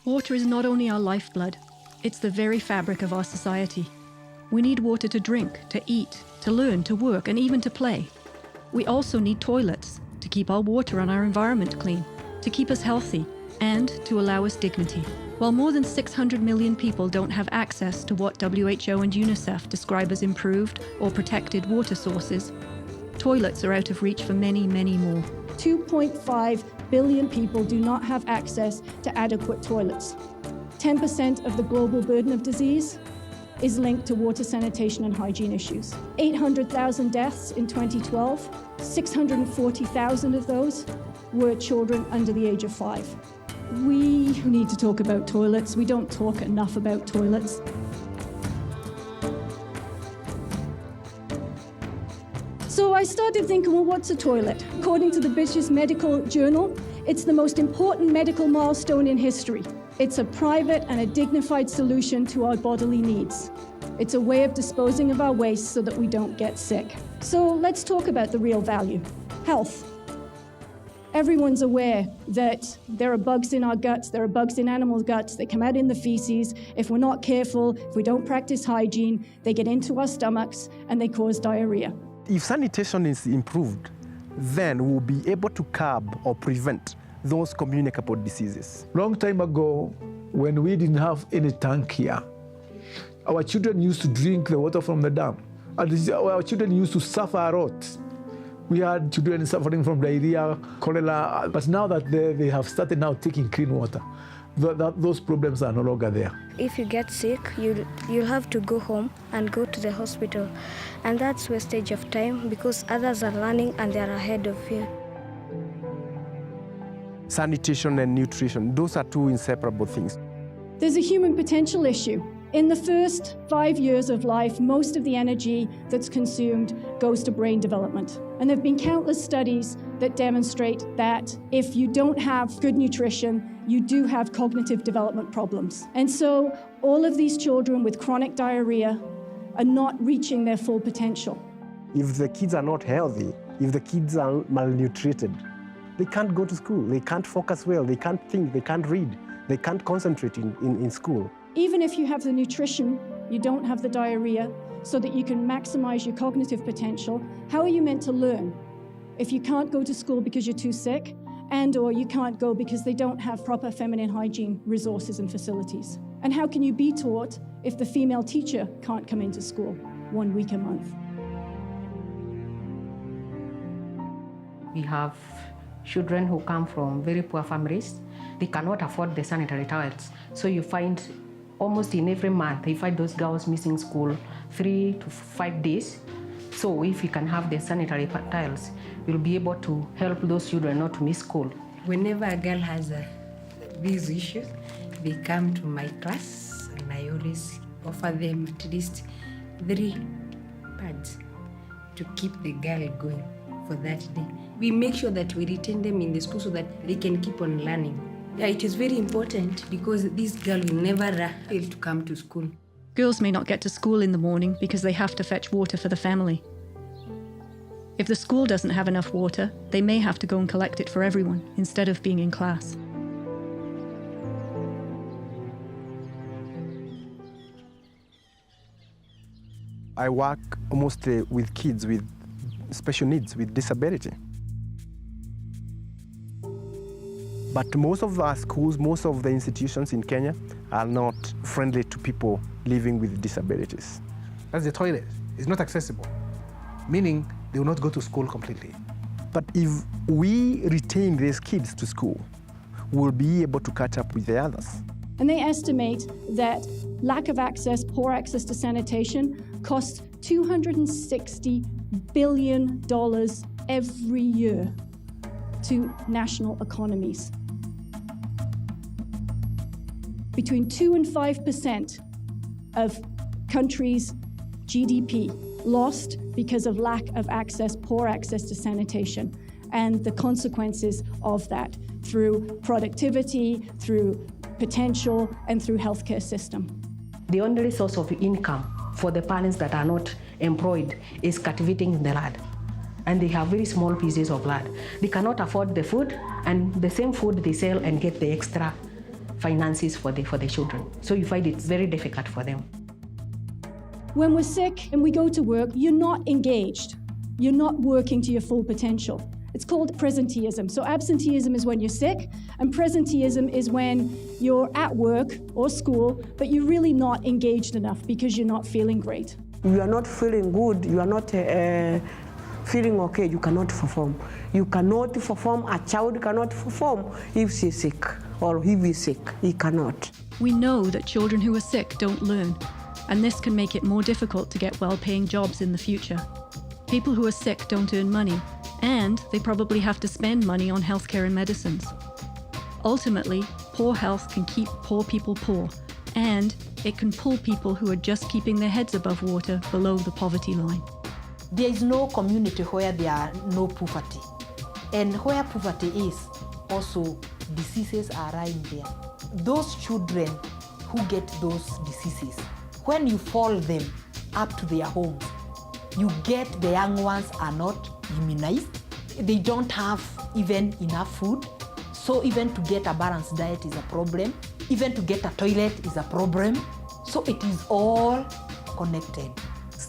Water is not only our lifeblood, it's the very fabric of our society. We need water to drink, to eat, to learn, to work, and even to play. We also need toilets to keep our water and our environment clean, to keep us healthy, and to allow us dignity. While more than 600 million people don't have access to what WHO and UNICEF describe as improved or protected water sources, toilets are out of reach for many, many more. 2.5 billion people do not have access to adequate toilets. 10% of the global burden of disease is linked to water, sanitation, and hygiene issues. 800,000 deaths in 2012, 640,000 of those were children under the age of 5. We need to talk about toilets. We don't talk enough about toilets. So I started thinking, well, what's a toilet? According to the British Medical Journal, it's the most important medical milestone in history. It's a private and a dignified solution to our bodily needs. It's a way of disposing of our waste so that we don't get sick. So let's talk about the real value, health. Everyone's aware that there are bugs in our guts, there are bugs in animal guts, they come out in the feces. If we're not careful, if we don't practice hygiene, they get into our stomachs and they cause diarrhea. If sanitation is improved, then we'll be able to curb or prevent those communicable diseases. Long time ago, when we didn't have any tank here, our children used to drink the water from the dam. And our children used to suffer a lot. We had children suffering from diarrhea, cholera, but now that they have started now taking clean water, those problems are no longer there. If you get sick, you'll have to go home and go to the hospital. And that's wastage of time because others are learning and they're ahead of you. Sanitation and nutrition, those are two inseparable things. There's a human potential issue. In the first 5 years of life, most of the energy that's consumed goes to brain development. And there have been countless studies that demonstrate that if you don't have good nutrition, you do have cognitive development problems. And so all of these children with chronic diarrhea are not reaching their full potential. If the kids are not healthy, if the kids are malnutrited, they can't go to school, they can't focus well, they can't think, they can't read, they can't concentrate in school. Even if you have the nutrition, you don't have the diarrhea, so that you can maximize your cognitive potential. How are you meant to learn if you can't go to school because you're too sick, and or you can't go because they don't have proper feminine hygiene resources and facilities? And how can you be taught if the female teacher can't come into school 1 week a month? We have children who come from very poor families. They cannot afford the sanitary towels. So you find almost in every month, you find those girls missing school 3 to 5 days. So if we can have the sanitary towels, we'll be able to help those children not to miss school. Whenever a girl has these issues, they come to my class and I always offer them at least 3 pads to keep the girl going for that day. We make sure that we retain them in the school so that they can keep on learning. Yeah, it is very important because this girl will never fail to come to school. Girls may not get to school in the morning because they have to fetch water for the family. If the school doesn't have enough water, they may have to go and collect it for everyone instead of being in class. I work mostly with kids with special needs, with disability. But most of our schools, most of the institutions in Kenya are not friendly to people living with disabilities. That's the toilet. It's not accessible, meaning they will not go to school completely. But if we retain these kids to school, we'll be able to catch up with the others. And they estimate that lack of access, poor access to sanitation costs $260 billion every year to national economies. Between 2 and 5% of countries' GDP lost because of lack of access, poor access to sanitation, and the consequences of that through productivity, through potential, and through healthcare system. The only source of income for the parents that are not employed is cultivating the land. And they have very small pieces of land. They cannot afford the food, and the same food they sell and get the extra finances for the children. So you find it's very difficult for them. When we're sick and we go to work, you're not engaged. You're not working to your full potential. It's called presenteeism. So absenteeism is when you're sick, and presenteeism is when you're at work or school, but you're really not engaged enough because you're not feeling great. You are not feeling good, you are not feeling okay, you cannot perform. You cannot perform, a child cannot perform if she's sick or if he's sick, he cannot. We know that children who are sick don't learn, and this can make it more difficult to get well-paying jobs in the future. People who are sick don't earn money, and they probably have to spend money on healthcare and medicines. Ultimately, poor health can keep poor people poor, and it can pull people who are just keeping their heads above water below the poverty line. There is no community where there are no poverty. And where poverty is, also diseases are lying there. Those children who get those diseases, when you follow them up to their homes, you get the young ones are not immunized. They don't have even enough food. So even to get a balanced diet is a problem. Even to get a toilet is a problem. So it is all connected.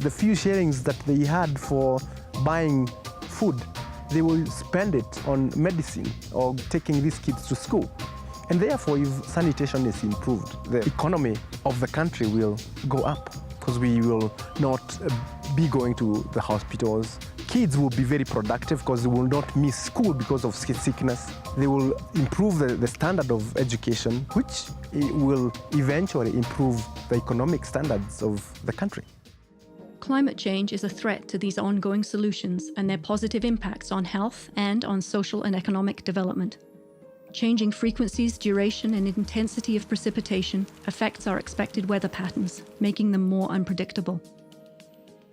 The few shillings that they had for buying food, they will spend it on medicine or taking these kids to school. And therefore, if sanitation is improved, the economy of the country will go up because we will not be going to the hospitals. Kids will be very productive because they will not miss school because of sickness. They will improve the standard of education, which will eventually improve the economic standards of the country. Climate change is a threat to these ongoing solutions and their positive impacts on health and on social and economic development. Changing frequencies, duration, and intensity of precipitation affects our expected weather patterns, making them more unpredictable.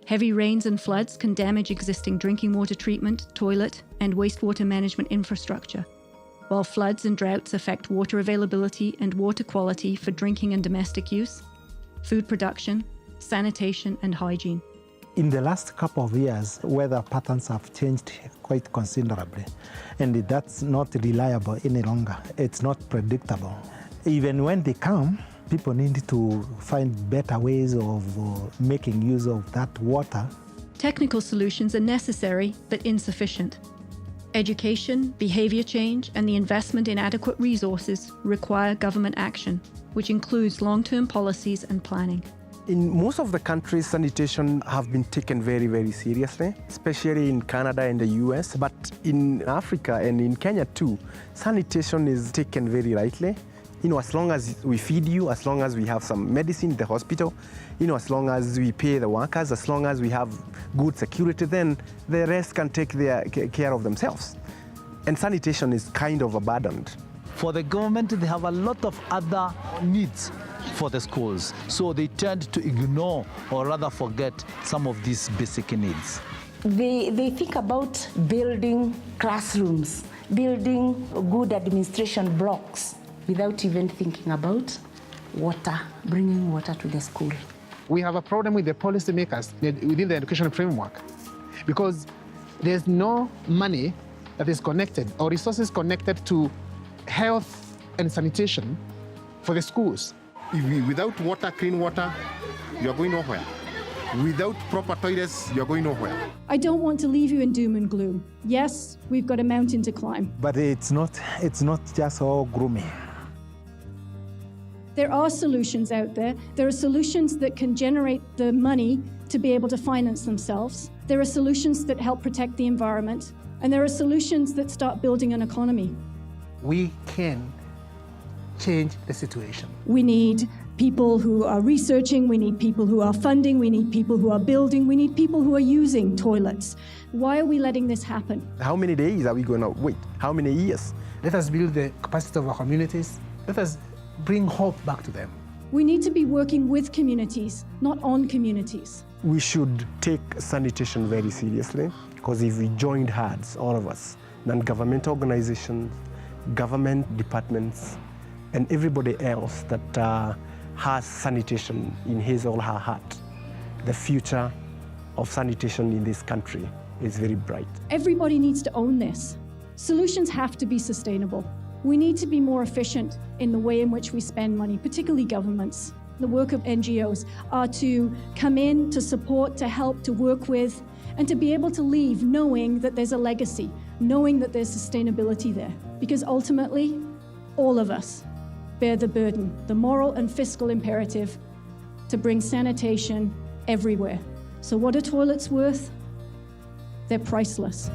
Heavy rains and floods can damage existing drinking water treatment, toilet, and wastewater management infrastructure, while floods and droughts affect water availability and water quality for drinking and domestic use, food production, sanitation, and hygiene. In the last couple of years, weather patterns have changed quite considerably, and that's not reliable any longer. It's not predictable. Even when they come, people need to find better ways of making use of that water. Technical solutions are necessary but insufficient. Education, behaviour change, and the investment in adequate resources require government action, which includes long-term policies and planning. In most of the countries, sanitation have been taken very, very seriously, especially in Canada and the US. But in Africa and in Kenya too, sanitation is taken very lightly. As long as we feed you, as long as we have some medicine in the hospital, as long as we pay the workers, as long as we have good security, then the rest can take care of themselves. And sanitation is kind of abandoned. For the government, they have a lot of other needs for the schools. So they tend to ignore or rather forget some of these basic needs. They think about building classrooms, building good administration blocks without even thinking about water, bringing water to the school. We have a problem with the policymakers within the education framework because there's no money that is connected or resources connected to health and sanitation for the schools. Without water, clean water, you're going nowhere. Without proper toilets, you're going nowhere. I don't want to leave you in doom and gloom. Yes, we've got a mountain to climb. But it's not just all gloomy. There are solutions out there. There are solutions that can generate the money to be able to finance themselves. There are solutions that help protect the environment. And there are solutions that start building an economy. We can change the situation. We need people who are researching, we need people who are funding, we need people who are building, we need people who are using toilets. Why are we letting this happen? How many days are we going to wait? How many years? Let us build the capacity of our communities. Let us bring hope back to them. We need to be working with communities, not on communities. We should take sanitation very seriously because if we joined hands, all of us, non-governmental organizations, government departments, and everybody else that has sanitation in his or her heart, the future of sanitation in this country is very bright. Everybody needs to own this. Solutions have to be sustainable. We need to be more efficient. in the way in which we spend money, particularly governments. The work of NGOs are to come in, to support, to help, to work with, and to be able to leave knowing that there's a legacy, knowing that there's sustainability there. Because ultimately, all of us bear the burden, the moral and fiscal imperative to bring sanitation everywhere. So what are toilets worth? They're priceless.